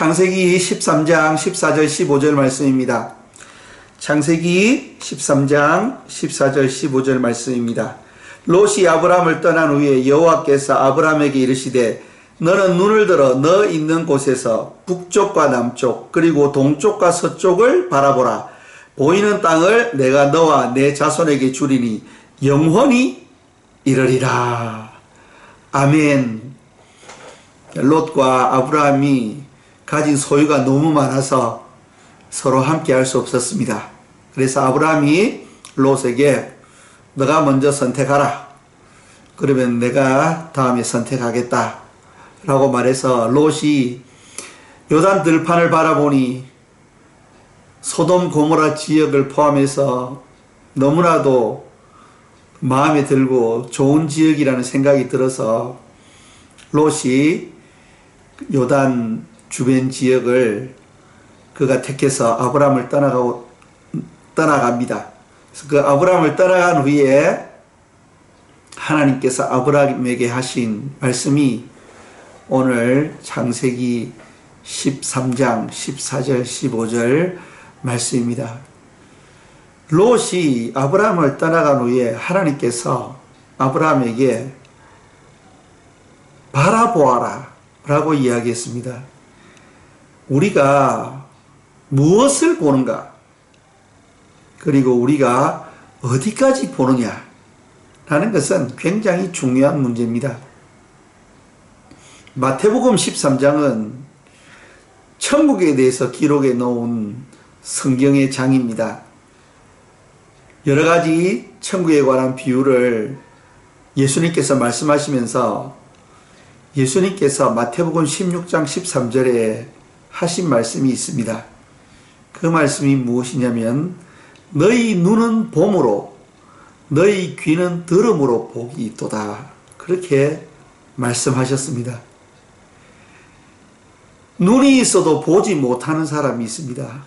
창세기 13장 14절 15절 말씀입니다. 창세기 13장 14절 15절 말씀입니다. 롯이 아브람을 떠난 후에 여호와께서 아브람에게 이르시되 너는 눈을 들어 너 있는 곳에서 북쪽과 남쪽 그리고 동쪽과 서쪽을 바라보라. 보이는 땅을 내가 너와 내 자손에게 주리니 영원히 이르리라. 아멘. 롯과 아브라함이 가진 소유가 너무 많아서 서로 함께 할 수 없었습니다. 그래서 아브라함이 롯에게 너가 먼저 선택하라. 그러면 내가 다음에 선택하겠다 라고 말해서 롯이 요단 들판을 바라보니 소돔 고모라 지역을 포함해서 너무나도 마음에 들고 좋은 지역이라는 생각이 들어서 롯이 요단 주변 지역을 그가 택해서 아브람을 떠나갑니다. 그래서 그 아브람을 떠나간 후에 하나님께서 아브람에게 하신 말씀이 오늘 창세기 13장 14절 15절 말씀입니다. 롯이 아브람을 떠나간 후에 하나님께서 아브람에게 바라보아라 라고 이야기했습니다. 우리가 무엇을 보는가? 그리고 우리가 어디까지 보느냐? 라는 것은 굉장히 중요한 문제입니다. 마태복음 13장은 천국에 대해서 기록해 놓은 성경의 장입니다. 여러 가지 천국에 관한 비유를 예수님께서 말씀하시면서 예수님께서 마태복음 16장 13절에 하신 말씀이 있습니다. 그 말씀이 무엇이냐면 너희 눈은 봄으로 너희 귀는 들음으로 복이 있도다. 그렇게 말씀하셨습니다. 눈이 있어도 보지 못하는 사람이 있습니다.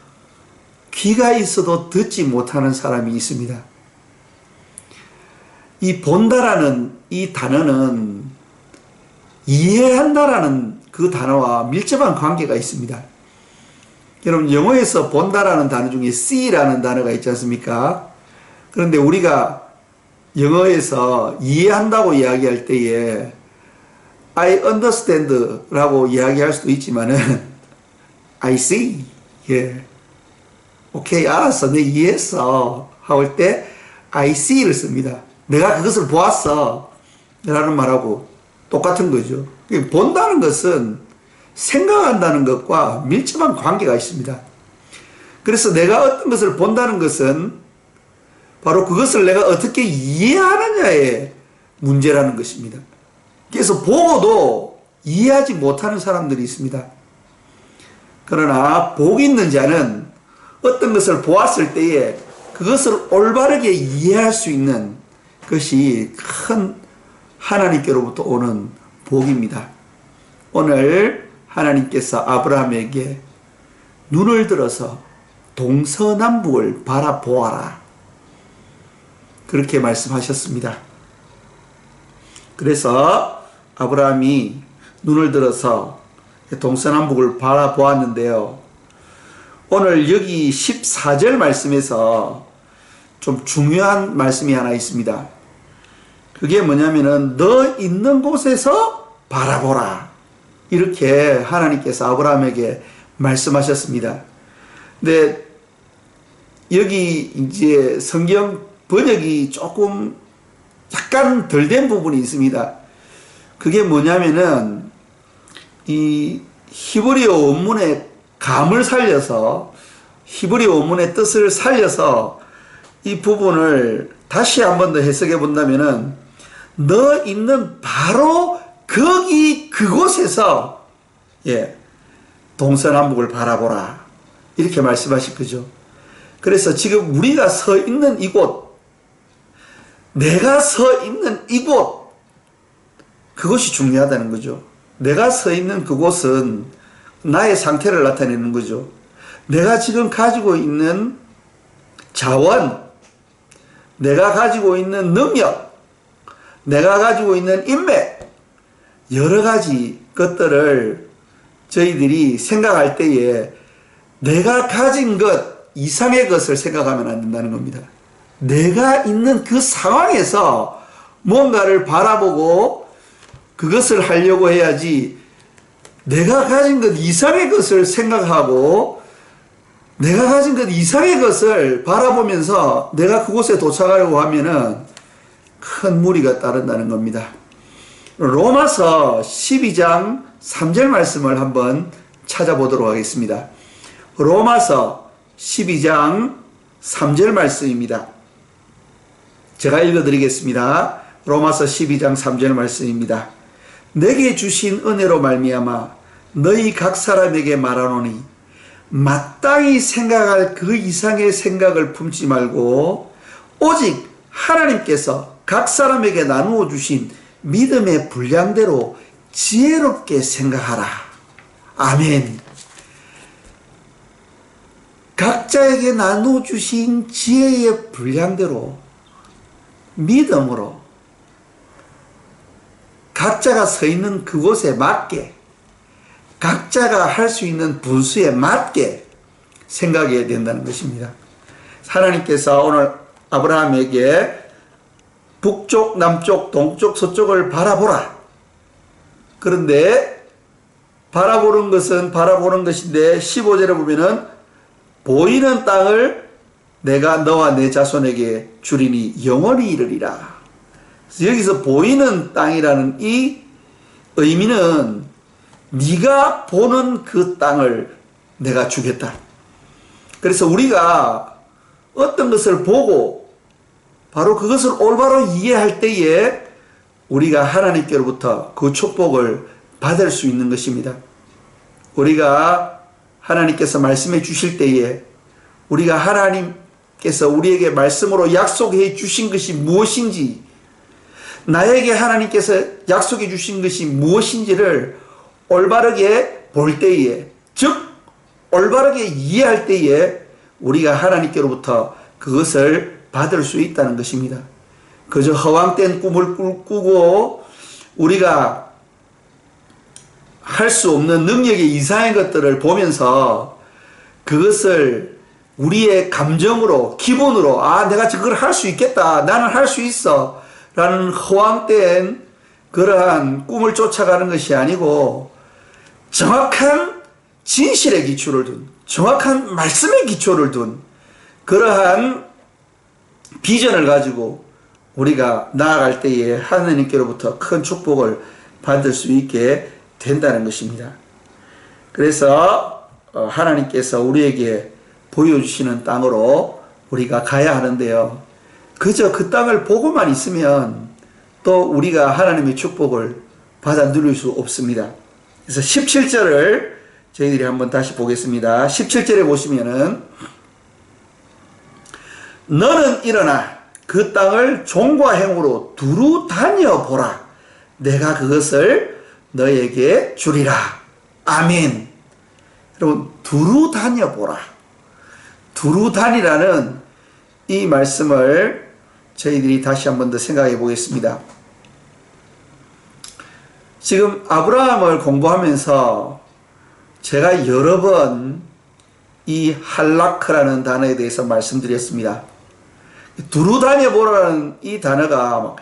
귀가 있어도 듣지 못하는 사람이 있습니다. 이 본다라는 이 단어는 이해한다라는 그 단어와 밀접한 관계가 있습니다. 여러분 영어에서 본다라는 단어 중에 see라는 단어가 있지 않습니까? 그런데 우리가 영어에서 이해한다고 이야기할 때에 I understand 라고 이야기할 수도 있지만은 I see. 예. 오케이, 알았어. 내 이해했어. 할 때 I see를 씁니다. 내가 그것을 보았어. 라는 말하고 똑같은 거죠. 본다는 것은 생각한다는 것과 밀접한 관계가 있습니다. 그래서 내가 어떤 것을 본다는 것은 바로 그것을 내가 어떻게 이해하느냐의 문제라는 것입니다. 그래서 보고도 이해하지 못하는 사람들이 있습니다. 그러나 복 있는 자는 어떤 것을 보았을 때에 그것을 올바르게 이해할 수 있는 것이 큰 하나님께로부터 오는 복입니다. 오늘 하나님께서 아브라함에게 눈을 들어서 동서남북을 바라보아라. 그렇게 말씀하셨습니다. 그래서 아브라함이 눈을 들어서 동서남북을 바라보았는데요. 오늘 여기 14절 말씀에서 좀 중요한 말씀이 하나 있습니다. 그게 뭐냐면은 너 있는 곳에서 바라보라. 이렇게 하나님께서 아브라함에게 말씀하셨습니다. 근데 여기 이제 성경 번역이 조금 약간 덜 된 부분이 있습니다. 그게 뭐냐면은 이 히브리어 원문의 감을 살려서 히브리어 원문의 뜻을 살려서 이 부분을 다시 한 번 더 해석해 본다면은 너 있는 바로 거기 그곳에서 동서남북을 바라보라 이렇게 말씀하실 거죠. 그래서 지금 우리가 서 있는 이곳, 내가 서 있는 이곳, 그것이 중요하다는 거죠. 내가 서 있는 그곳은 나의 상태를 나타내는 거죠. 내가 지금 가지고 있는 자원, 내가 가지고 있는 능력, 내가 가지고 있는 인맥, 여러 가지 것들을 저희들이 생각할 때에 내가 가진 것 이상의 것을 생각하면 안 된다는 겁니다. 내가 있는 그 상황에서 뭔가를 바라보고 그것을 하려고 해야지, 내가 가진 것 이상의 것을 생각하고 내가 가진 것 이상의 것을 바라보면서 내가 그곳에 도착하려고 하면은 큰 무리가 따른다는 겁니다. 로마서 12장 3절 말씀을 한번 찾아보도록 하겠습니다. 로마서 12장 3절 말씀입니다. 제가 읽어드리겠습니다. 로마서 12장 3절 말씀입니다. 내게 주신 은혜로 말미암아 너희 각 사람에게 말하노니 마땅히 생각할 그 이상의 생각을 품지 말고 오직 하나님께서 각 사람에게 나누어 주신 믿음의 분량대로 지혜롭게 생각하라. 아멘. 각자에게 나누어 주신 지혜의 분량대로 믿음으로 각자가 서 있는 그곳에 맞게, 각자가 할 수 있는 분수에 맞게 생각해야 된다는 것입니다. 하나님께서 오늘 아브라함에게 북쪽, 남쪽, 동쪽, 서쪽을 바라보라. 그런데 바라보는 것은 바라보는 것인데 15절에 보면은 보이는 땅을 내가 너와 내 자손에게 주리니 영원히 이르리라. 여기서 보이는 땅이라는 이 의미는 네가 보는 그 땅을 내가 주겠다. 그래서 우리가 어떤 것을 보고 바로 그것을 올바로 이해할 때에 우리가 하나님께로부터 그 축복을 받을 수 있는 것입니다. 우리가 하나님께서 말씀해 주실 때에 우리가 하나님께서 우리에게 말씀으로 약속해 주신 것이 무엇인지, 나에게 하나님께서 약속해 주신 것이 무엇인지를 올바르게 볼 때에, 즉 올바르게 이해할 때에 우리가 하나님께로부터 그것을 받을 수 있다는 것입니다. 그저 허황된 꿈을 꾸고 우리가 할 수 없는 능력의 이상의 것들을 보면서 그것을 우리의 감정으로, 기분으로, 아, 내가 그걸 할 수 있겠다, 나는 할 수 있어 라는 허황된 그러한 꿈을 쫓아가는 것이 아니고 정확한 진실의 기초를 둔, 정확한 말씀의 기초를 둔 그러한 비전을 가지고 우리가 나아갈 때에 하나님께로부터 큰 축복을 받을 수 있게 된다는 것입니다. 그래서 하나님께서 우리에게 보여주시는 땅으로 우리가 가야 하는데요, 그저 그 땅을 보고만 있으면 또 우리가 하나님의 축복을 받아 누릴 수 없습니다. 그래서 17절을 저희들이 한번 다시 보겠습니다. 17절에 보시면은 너는 일어나 그 땅을 종과 행으로 두루 다녀보라. 내가 그것을 너에게 주리라. 아멘. 여러분, 두루 다녀보라. 두루 다니라는 이 말씀을 저희들이 다시 한번 더 생각해 보겠습니다. 지금 아브라함을 공부하면서 제가 여러 번 이 할라크라는 단어에 대해서 말씀드렸습니다. 두루 다녀보라는 이 단어가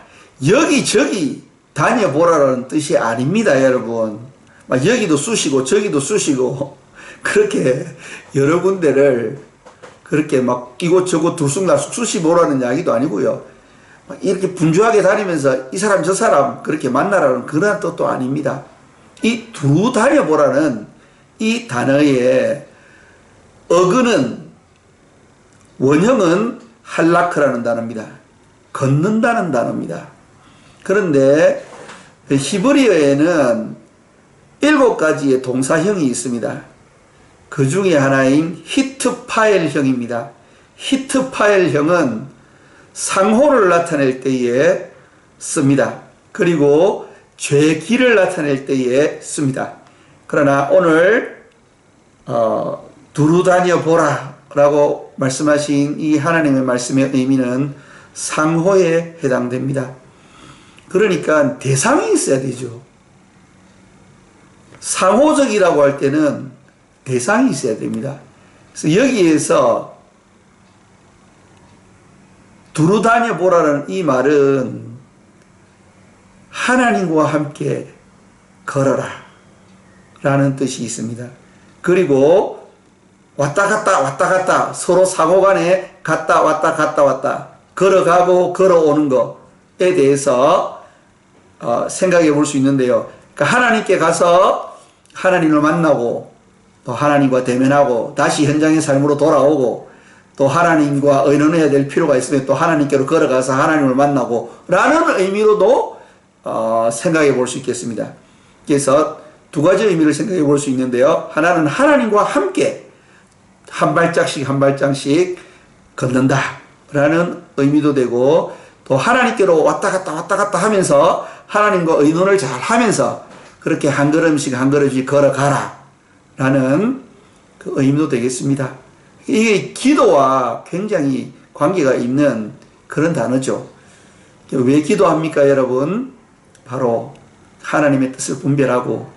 여기저기 다녀보라는 뜻이 아닙니다, 여러분. 막 여기도 쑤시고 저기도 쑤시고 그렇게 여러 군데를 그렇게 막 이곳저곳 들쑥날쑥 쑤시보라는 이야기도 아니고요. 막 이렇게 분주하게 다니면서 이 사람 저 사람 그렇게 만나라는 그런 뜻도 아닙니다. 이 두루 다녀보라는 이 단어의 어근은, 원형은 할라크라는 단어입니다. 걷는다는 단어입니다. 그런데 히브리어에는 7가지의 동사형이 있습니다. 그 중에 하나인 히트파엘형입니다. 히트파엘형은 상호를 나타낼 때에 씁니다. 그리고 죄기를 나타낼 때에 씁니다. 그러나 오늘 두루 다녀보라 라고 말씀하신 이 하나님의 말씀의 의미는 상호에 해당됩니다. 그러니까 대상이 있어야 되죠. 상호적이라고 할 때는 대상이 있어야 됩니다. 그래서 여기에서 두루 다녀보라는 이 말은 하나님과 함께 걸어라 라는 뜻이 있습니다. 그리고 왔다 갔다 서로 상호간에 갔다 왔다 걸어가고 걸어오는 것에 대해서 생각해 볼 수 있는데요. 그러니까 하나님께 가서 하나님을 만나고 또 하나님과 대면하고 다시 현장의 삶으로 돌아오고 또 하나님과 의논해야 될 필요가 있으면 또 하나님께로 걸어가서 하나님을 만나고 라는 의미로도 생각해 볼 수 있겠습니다. 그래서 두 가지 의미를 생각해 볼 수 있는데요. 하나는 하나님과 함께 한 발짝씩 한 발짝씩 걷는다 라는 의미도 되고, 또 하나님께로 왔다 갔다 하면서 하나님과 의논을 잘 하면서 그렇게 한 걸음씩 한 걸음씩 걸어가라 라는 그 의미도 되겠습니다. 이게 기도와 굉장히 관계가 있는 그런 단어죠. 왜 기도합니까, 여러분? 바로 하나님의 뜻을 분별하고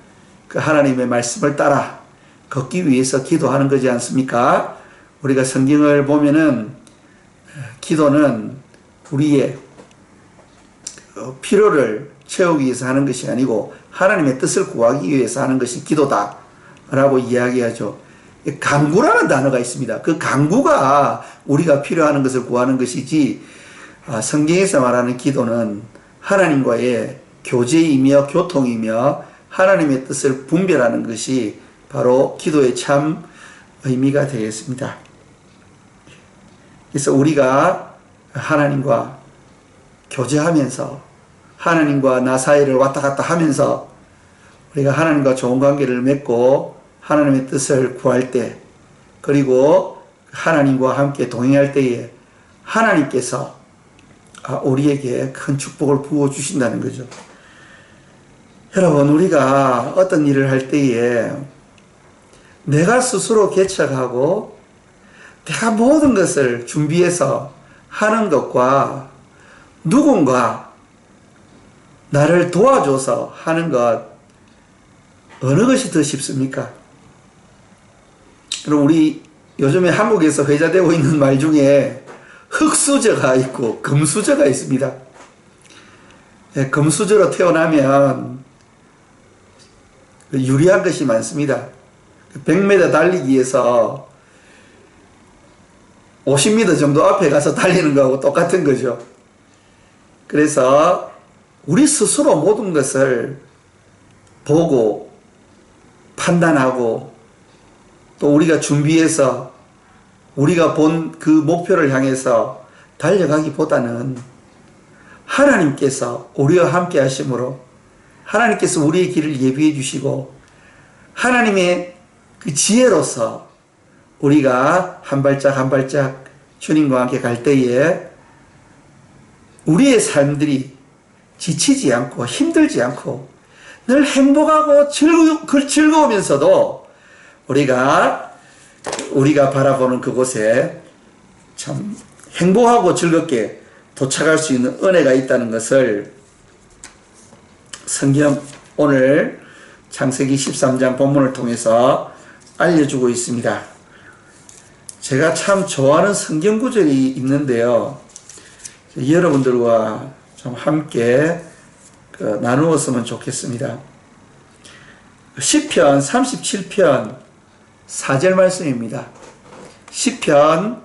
그 하나님의 말씀을 따라 걷기 위해서 기도하는 거지 않습니까? 우리가 성경을 보면은 기도는 우리의 필요를 채우기 위해서 하는 것이 아니고 하나님의 뜻을 구하기 위해서 하는 것이 기도다 라고 이야기하죠. 간구라는 단어가 있습니다. 그 간구가 우리가 필요하는 것을 구하는 것이지, 성경에서 말하는 기도는 하나님과의 교제이며 교통이며 하나님의 뜻을 분별하는 것이 바로 기도의 참 의미가 되겠습니다. 그래서 우리가 하나님과 교제하면서 하나님과 나 사이를 왔다 갔다 하면서 우리가 하나님과 좋은 관계를 맺고 하나님의 뜻을 구할 때, 그리고 하나님과 함께 동행할 때에 하나님께서 우리에게 큰 축복을 부어주신다는 거죠. 여러분, 우리가 어떤 일을 할 때에 내가 스스로 개척하고 내가 모든 것을 준비해서 하는 것과 누군가 나를 도와줘서 하는 것, 어느 것이 더 쉽습니까? 그럼 우리 요즘에 한국에서 회자되고 있는 말 중에 흙수저가 있고 금수저가 있습니다. 금수저로 태어나면 유리한 것이 많습니다. 100m 달리기에서 50m 정도 앞에 가서 달리는 거하고 똑같은 거죠. 그래서 우리 스스로 모든 것을 보고 판단하고 또 우리가 준비해서 우리가 본 그 목표를 향해서 달려가기보다는 하나님께서 우리와 함께 하심으로 하나님께서 우리의 길을 예비해 주시고 하나님의 그 지혜로서 우리가 한 발짝 한 발짝 주님과 함께 갈 때에 우리의 삶들이 지치지 않고 힘들지 않고 늘 행복하고 즐거우면서도 우리가 바라보는 그곳에 참 행복하고 즐겁게 도착할 수 있는 은혜가 있다는 것을 성경 오늘 창세기 13장 본문을 통해서 알려주고 있습니다. 제가 참 좋아하는 성경 구절이 있는데요. 여러분들과 좀 함께 나누었으면 좋겠습니다. 시편 37편 4절 말씀입니다. 시편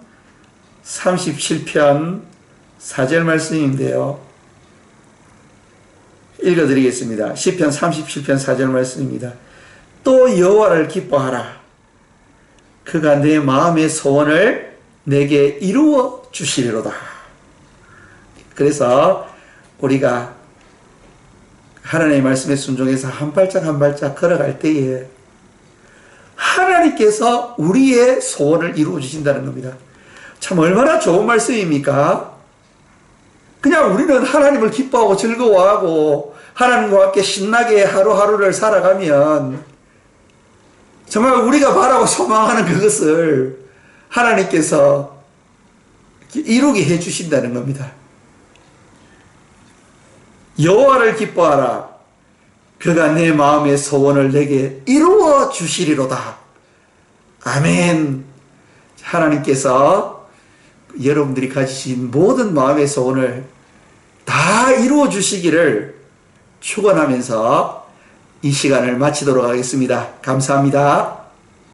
37편 4절 말씀인데요. 읽어드리겠습니다. 시편 37편 4절 말씀입니다. 또 여호와를 기뻐하라. 그가 내 마음의 소원을 내게 이루어 주시리로다. 그래서 우리가 하나님의 말씀에 순종해서 한 발짝 한 발짝 걸어갈 때에 하나님께서 우리의 소원을 이루어 주신다는 겁니다. 참 얼마나 좋은 말씀입니까? 그냥 우리는 하나님을 기뻐하고 즐거워하고 하나님과 함께 신나게 하루하루를 살아가면 정말 우리가 바라고 소망하는 그것을 하나님께서 이루게 해주신다는 겁니다. 여호와를 기뻐하라. 그가 내 마음의 소원을 내게 이루어 주시리로다. 아멘. 하나님께서 여러분들이 가지신 모든 마음의 소원을 다 이루어 주시기를 축원하면서 이 시간을 마치도록 하겠습니다. 감사합니다.